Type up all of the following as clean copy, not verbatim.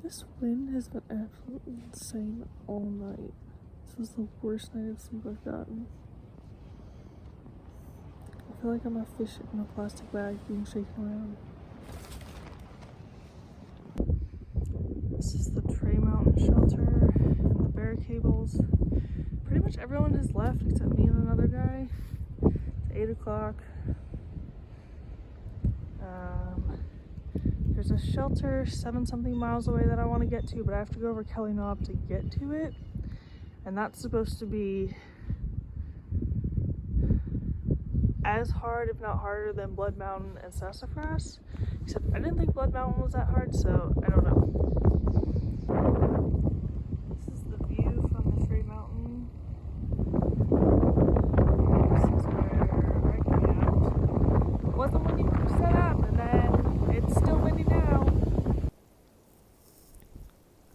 This wind has been absolutely insane all night. This is the worst night of sleep I've gotten. I feel like I'm a fish in a plastic bag being shaken around. This is the Thru Mountain shelter and the bear cables. Pretty much everyone has left except me and another guy. It's 8 o'clock. There's a shelter 7-something miles away that I want to get to, but I have to go over Kelly Knob to get to it. And that's supposed to be as hard, if not harder, than Blood Mountain and Sassafras. Except I didn't think Blood Mountain was that hard, so I don't know. This is the view from the Thru Mountain. This is where I camped. It wasn't windy when we set up, and then it's still windy now.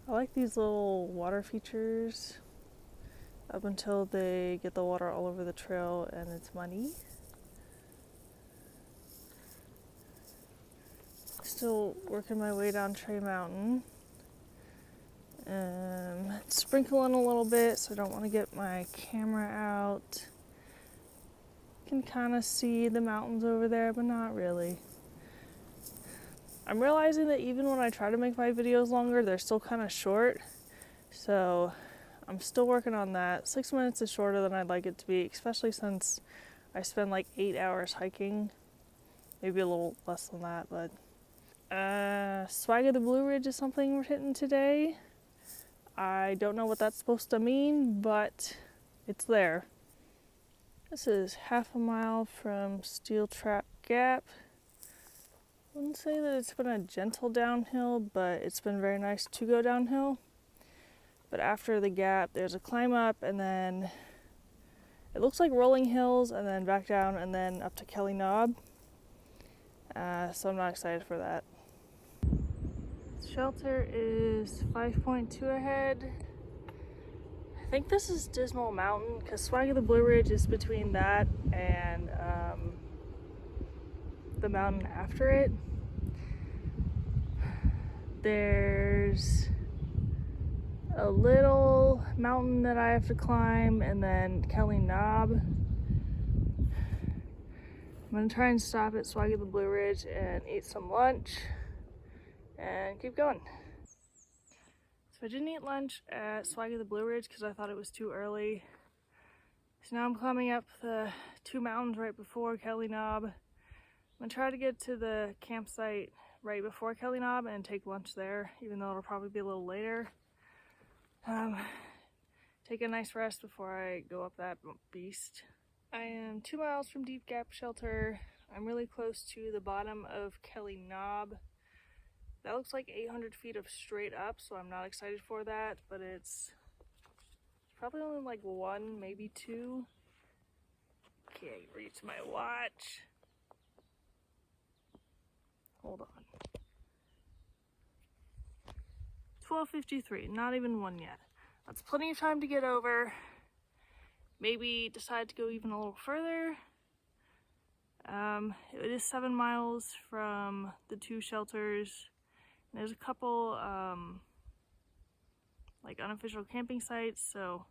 I like these little water features up until they get the water all over the trail and it's muddy. Still working my way down Thru Mountain. It's sprinkling a little bit, so I don't want to get my camera out. You can kind of see the mountains over there, but not really. I'm realizing that even when I try to make my videos longer, they're still kind of short. So I'm still working on that. 6 minutes is shorter than I'd like it to be, especially since I spend like 8 hours hiking. Maybe a little less than that, but Swag of the Blue Ridge is something we're hitting today. I don't know what that's supposed to mean, but it's there. This is half a mile from Steel Trap Gap. I wouldn't say that it's been a gentle downhill, but it's been very nice to go downhill. But after the gap, there's a climb up, and then it looks like rolling hills, and then back down, and then up to Kelly Knob. So I'm not excited for that. Shelter is 5.2 ahead. I think this is Dismal Mountain, because Swag of the Blue Ridge is between that and the mountain after it. There's a little mountain that I have to climb, and then Kelly Knob. I'm gonna try and stop at Swag of the Blue Ridge and eat some lunch and keep going. So I didn't eat lunch at Swag of the Blue Ridge because I thought it was too early. So now I'm climbing up the 2 mountains right before Kelly Knob. I'm gonna try to get to the campsite right before Kelly Knob and take lunch there, even though it'll probably be a little later. Take a nice rest before I go up that beast. I am 2 miles from Deep Gap Shelter. I'm really close to the bottom of Kelly Knob. That looks like 800 feet of straight up, so I'm not excited for that, but it's probably only like 1, maybe 2. Can't reach my watch. Hold on. 12:53, not even 1 yet. That's plenty of time to get over. Maybe decide to go even a little further. It is 7 miles from the 2 shelters. And there's a couple like unofficial camping sites, so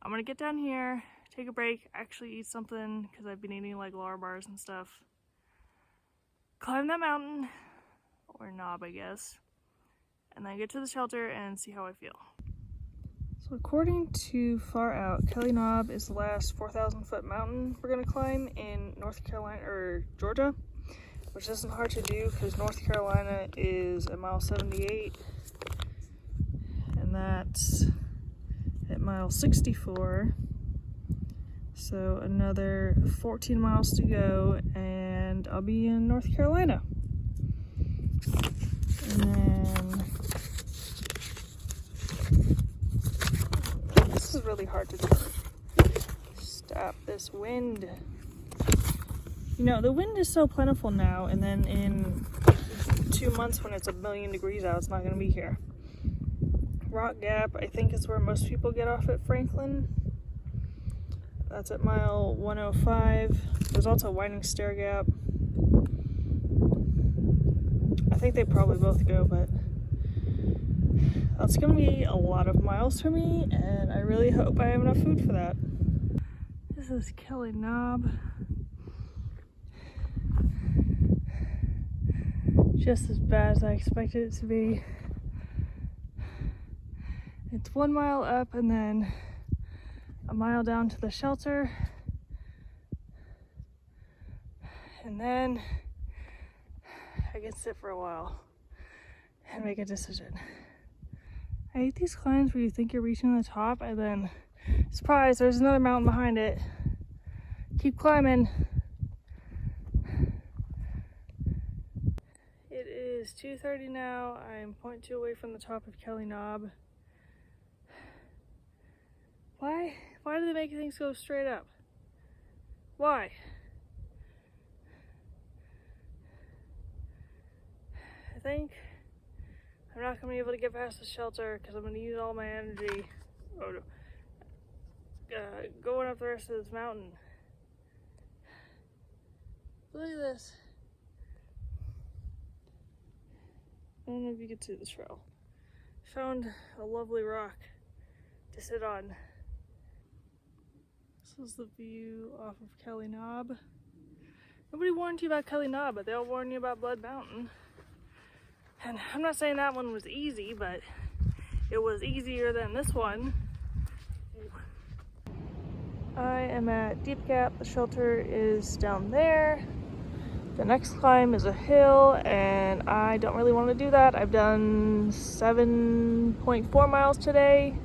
I'm gonna get down here, take a break, actually eat something because I've been eating like Lar bars and stuff. Climb that mountain, or knob I guess, and then get to the shelter and see how I feel. So according to Far Out, Kelly Knob is the last 4,000 foot mountain we're gonna climb in North Carolina or Georgia, which isn't hard to do because North Carolina is at mile 78, and that's at mile 64. So another 14 miles to go, and I'll be in North Carolina. And then this is really hard to do. Stop this wind. You know, the wind is so plentiful now, and then in 2 months when it's 1,000,000 degrees out, it's not going to be here. Rock Gap, I think, is where most people get off at Franklin. That's at mile 105. There's also Winding Stair Gap. I think they probably both go, but That's gonna be a lot of miles for me, and I really hope I have enough food for that. This is Kelly Knob. Just as bad as I expected it to be. It's 1 mile up and then a mile down to the shelter. And then I can sit for a while and make a decision. I hate these climbs where you think you're reaching the top and then, surprise, there's another mountain behind it. Keep climbing. It is 2:30 now. I'm 0.2 away from the top of Kelly Knob. Why do they make things go straight up? Why? I think I'm not gonna be able to get past the shelter because I'm gonna use all my energy going up the rest of this mountain. Look at this. I don't know if you can see this trail. Found a lovely rock to sit on. This is the view off of Kelly Knob. Nobody warned you about Kelly Knob, but they'll warn you about Blood Mountain. And I'm not saying that one was easy, but it was easier than this one. I am at Deep Gap. The shelter is down there. The next climb is a hill, and I don't really want to do that. I've done 7.4 miles today,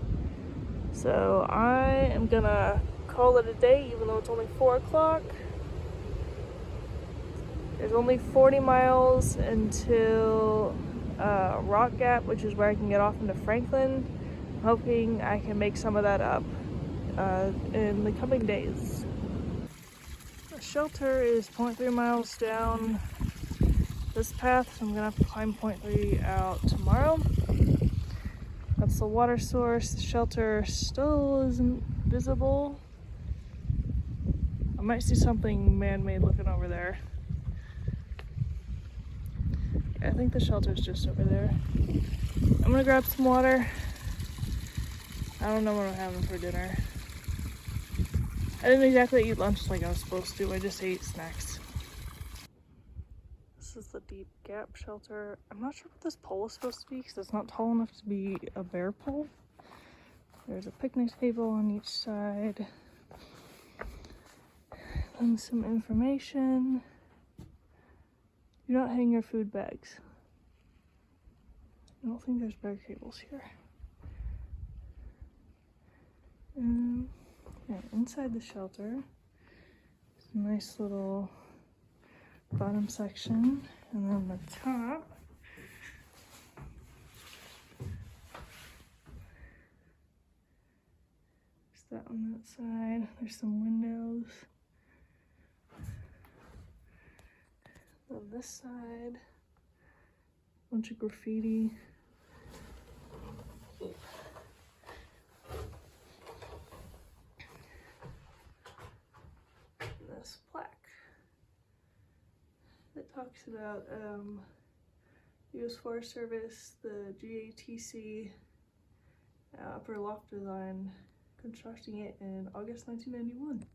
so I am gonna call it a day, even though it's only 4 o'clock. There's only 40 miles until Rock Gap, which is where I can get off into Franklin. I'm hoping I can make some of that up in the coming days. The shelter is 0.3 miles down this path, so I'm gonna have to climb 0.3 out tomorrow. That's the water source. The shelter still isn't visible. I might see something man-made looking over there. Yeah, I think the shelter's just over there. I'm gonna grab some water. I don't know what I'm having for dinner. I didn't exactly eat lunch like I was supposed to. I just ate snacks. This is the Deep Gap shelter. I'm not sure what this pole is supposed to be because it's not tall enough to be a bear pole. There's a picnic table on each side. And some information. Do not hang your food bags. I don't think there's bear cables here. Yeah, inside the shelter, there's a nice little bottom section, and then the top there's that on that side. There's some windows. On this side, a bunch of graffiti. This plaque that talks about U.S. Forest Service, the GATC Upper Loft Design, constructing it in August 1991.